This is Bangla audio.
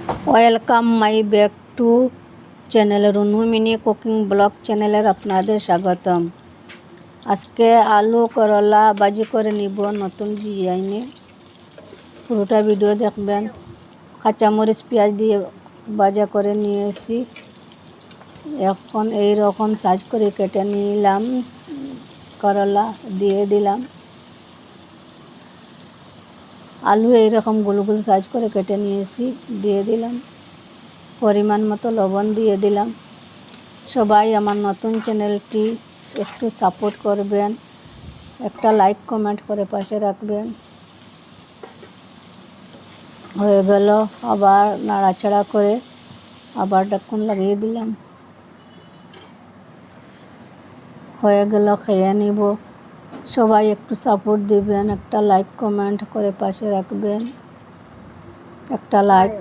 Welcome my back to channel Runu mini cooking blog চ্যানেলের আপনাদের স্বাগতম। আজকে আলু করলা ভাজি করে নিব নতুন ডিজাইনে। পুরোটা ভিডিও দেখবেন। কাঁচামরিচ পেঁয়াজ দিয়ে ভাজা করে নিয়েছি। এখন এই রকম সাইজ করে কেটে নিলাম। করলা দিয়ে দিলাম। আলু এইরকম গোল গোল সাইজ করে কেটে নিয়েছি, দিয়ে দিলাম। পরিমাণ মতো লবণ দিয়ে দিলাম। সবাই আমার নতুন চ্যানেলটি একটু সাপোর্ট করবেন, একটা লাইক কমেন্ট করে পাশে রাখবেন। হয়ে গেল, আবার নাড়াচাড়া করে আবার ঢাকন লাগিয়ে দিলাম। হয়ে গেল, খেয়ে নিব। সবাই একটু সাপোর্ট দিবেন, একটা লাইক কমেন্ট করে পাশে রাখবেন। একটা লাইক